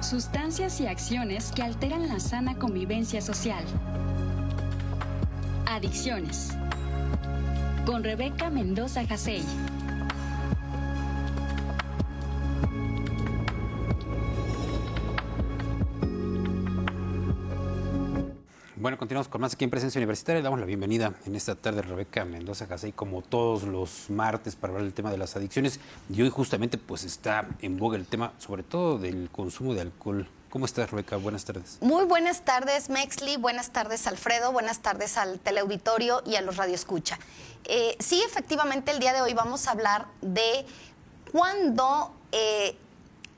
Sustancias y acciones que alteran la sana convivencia social. Adicciones. Con Rebeca Mendoza Jasey. Bueno, continuamos con más aquí en Presencia Universitaria. Le damos la bienvenida en esta tarde a Rebeca Mendoza Jasey, como todos los martes, para hablar del tema de las adicciones. Y hoy justamente pues está en boga el tema, sobre todo del consumo de alcohol. ¿Cómo estás, Rebeca? Buenas tardes. Muy buenas tardes, Mexli. Buenas tardes, Alfredo. Buenas tardes al teleauditorio y a los radioescucha. Sí, efectivamente, el día de hoy vamos a hablar de cuándo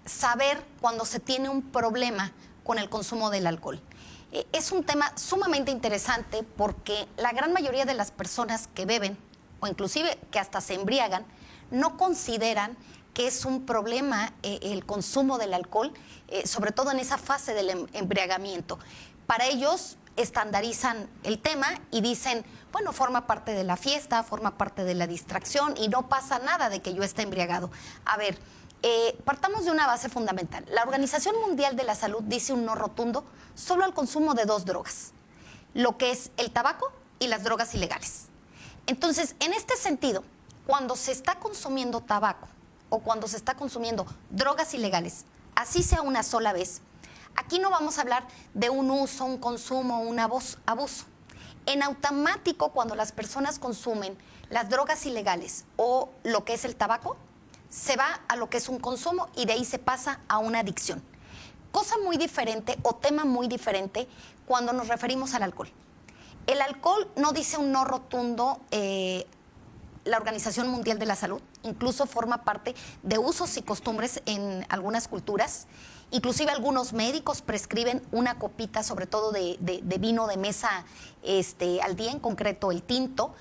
saber cuando se tiene un problema con el consumo del alcohol. Es un tema sumamente interesante porque la gran mayoría de las personas que beben, o inclusive que hasta se embriagan, no consideran que es un problema el consumo del alcohol, sobre todo en esa fase del embriagamiento. Para ellos estandarizan el tema y dicen, bueno, forma parte de la fiesta, forma parte de la distracción y no pasa nada de que yo esté embriagado. A ver, partamos de una base fundamental. La Organización Mundial de la Salud dice un no rotundo solo al consumo de dos drogas, lo que es el tabaco y las drogas ilegales. Entonces, en este sentido, cuando se está consumiendo tabaco o cuando se está consumiendo drogas ilegales, así sea una sola vez, aquí no vamos a hablar de un uso, un consumo, un abuso. En automático, cuando las personas consumen las drogas ilegales o lo que es el tabaco, se va a lo que es un consumo y de ahí se pasa a una adicción. Cosa muy diferente o tema muy diferente cuando nos referimos al alcohol. El alcohol no dice un no rotundo la Organización Mundial de la Salud, incluso forma parte de usos y costumbres en algunas culturas. Inclusive algunos médicos prescriben una copita, sobre todo de vino de mesa al día, en concreto el tinto.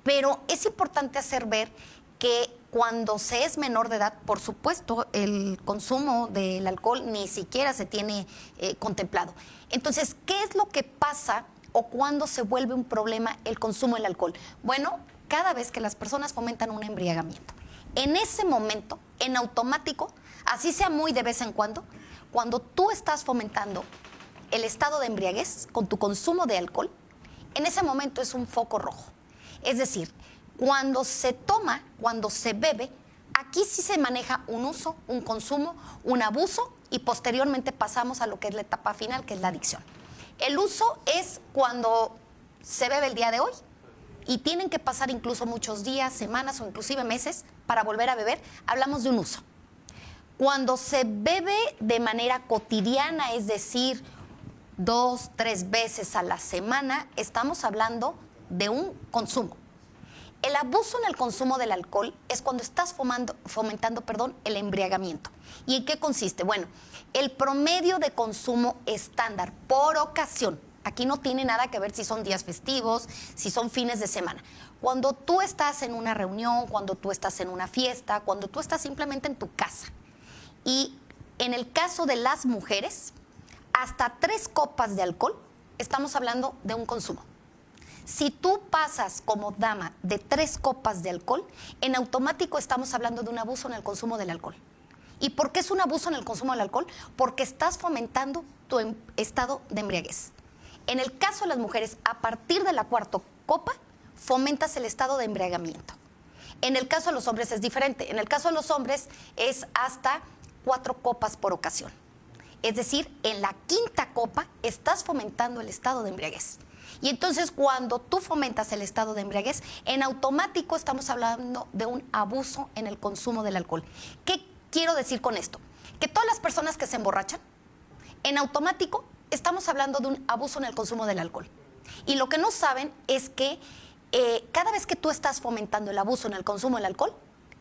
Pero es importante hacer ver que cuando se es menor de edad, por supuesto, el consumo del alcohol ni siquiera se tiene contemplado. Entonces, ¿qué es lo que pasa o cuándo se vuelve un problema el consumo del alcohol? Bueno, cada vez que las personas fomentan un embriagamiento. En ese momento, en automático, así sea muy de vez en cuando tú estás fomentando el estado de embriaguez con tu consumo de alcohol, en ese momento es un foco rojo. Es decir, cuando se toma, cuando se bebe, aquí sí se maneja un uso, un consumo, un abuso y posteriormente pasamos a lo que es la etapa final, que es la adicción. El uso es cuando se bebe el día de hoy y tienen que pasar incluso muchos días, semanas o inclusive meses para volver a beber. Hablamos de un uso. Cuando se bebe de manera cotidiana, es decir, 2, 3 veces a la semana, estamos hablando de un consumo. El abuso en el consumo del alcohol es cuando estás fomentando el embriagamiento. ¿Y en qué consiste? Bueno, el promedio de consumo estándar por ocasión, aquí no tiene nada que ver si son días festivos, si son fines de semana. Cuando tú estás en una reunión, cuando tú estás en una fiesta, cuando tú estás simplemente en tu casa. Y en el caso de las mujeres, hasta 3 copas de alcohol, estamos hablando de un consumo. Si tú pasas como dama de 3 copas de alcohol, en automático estamos hablando de un abuso en el consumo del alcohol. ¿Y por qué es un abuso en el consumo del alcohol? Porque estás fomentando tu estado de embriaguez. En el caso de las mujeres, a partir de la 4ª copa, fomentas el estado de embriagamiento. En el caso de los hombres es diferente. En el caso de los hombres es hasta 4 copas por ocasión. Es decir, en la 5ª copa estás fomentando el estado de embriaguez. Y entonces cuando tú fomentas el estado de embriaguez, en automático estamos hablando de un abuso en el consumo del alcohol. ¿Qué quiero decir con esto? Que todas las personas que se emborrachan, en automático estamos hablando de un abuso en el consumo del alcohol. Y lo que no saben es que cada vez que tú estás fomentando el abuso en el consumo del alcohol,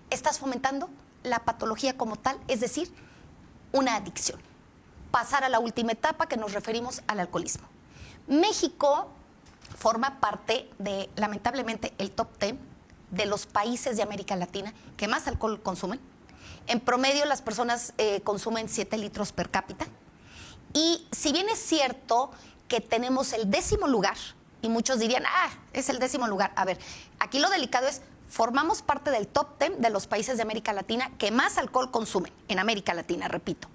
estás fomentando la patología como tal, es decir, una adicción. Pasar a la última etapa, que nos referimos al alcoholismo. México forma parte de, lamentablemente, el top 10 de los países de América Latina que más alcohol consumen. En promedio, las personas consumen 7 litros per cápita. Y si bien es cierto que tenemos el 10º lugar, y muchos dirían, es el 10º lugar. A ver, aquí lo delicado es, formamos parte del top 10 de los países de América Latina que más alcohol consumen, en América Latina, repito.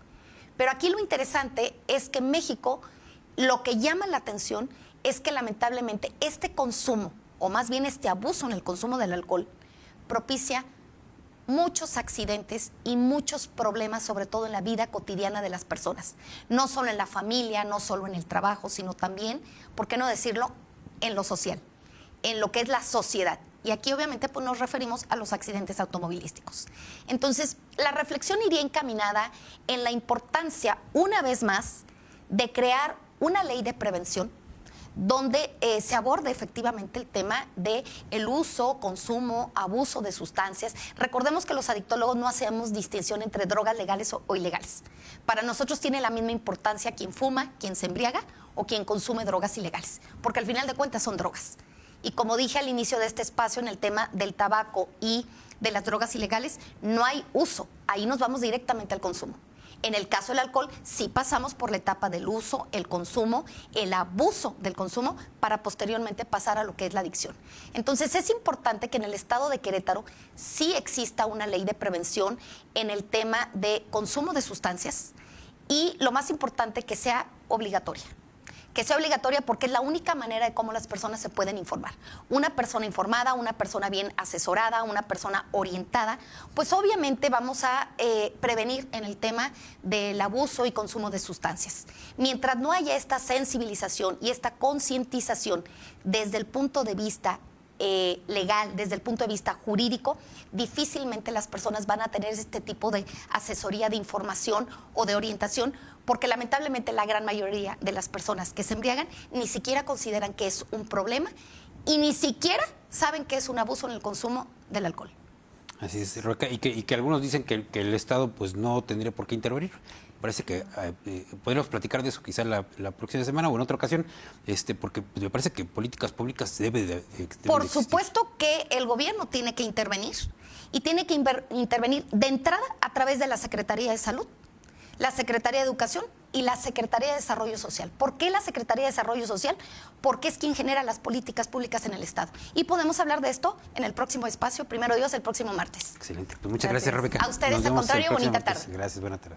Pero aquí lo interesante es que en México lo que llama la atención es que lamentablemente este consumo, o más bien este abuso en el consumo del alcohol, propicia muchos accidentes y muchos problemas, sobre todo en la vida cotidiana de las personas. No solo en la familia, no solo en el trabajo, sino también, ¿por qué no decirlo?, en lo social, en lo que es la sociedad. Y aquí obviamente pues, nos referimos a los accidentes automovilísticos. Entonces, la reflexión iría encaminada en la importancia, una vez más, de crear una ley de prevención donde se aborde efectivamente el tema de el uso, consumo, abuso de sustancias. Recordemos que los adictólogos no hacemos distinción entre drogas legales o ilegales. Para nosotros tiene la misma importancia quien fuma, quien se embriaga o quien consume drogas ilegales, porque al final de cuentas son drogas. Y como dije al inicio de este espacio en el tema del tabaco y de las drogas ilegales, no hay uso, ahí nos vamos directamente al consumo. En el caso del alcohol, sí pasamos por la etapa del uso, el consumo, el abuso del consumo, para posteriormente pasar a lo que es la adicción. Entonces, es importante que en el estado de Querétaro sí exista una ley de prevención en el tema de consumo de sustancias y, lo más importante, que sea obligatoria. Que sea obligatoria porque es la única manera de cómo las personas se pueden informar. Una persona informada, una persona bien asesorada, una persona orientada, pues obviamente vamos a prevenir en el tema del abuso y consumo de sustancias. Mientras no haya esta sensibilización y esta concientización desde el punto de vista legal, desde el punto de vista jurídico, difícilmente las personas van a tener este tipo de asesoría, de información o de orientación, porque lamentablemente la gran mayoría de las personas que se embriagan ni siquiera consideran que es un problema y ni siquiera saben que es un abuso en el consumo del alcohol. Así es, Rebeca, y que algunos dicen que el Estado pues no tendría por qué intervenir. Parece que podríamos platicar de eso quizá la próxima semana o en otra ocasión, porque pues, me parece que políticas públicas debe de Por supuesto que el gobierno tiene que intervenir y tiene que intervenir de entrada a través de la Secretaría de Salud, la Secretaría de Educación y la Secretaría de Desarrollo Social. ¿Por qué la Secretaría de Desarrollo Social? Porque es quien genera las políticas públicas en el Estado. Y podemos hablar de esto en el próximo espacio, primero Dios, el próximo martes. Excelente. Pues muchas gracias, Rebeca. A ustedes, al contrario, bonita tarde. Gracias, buena tarde.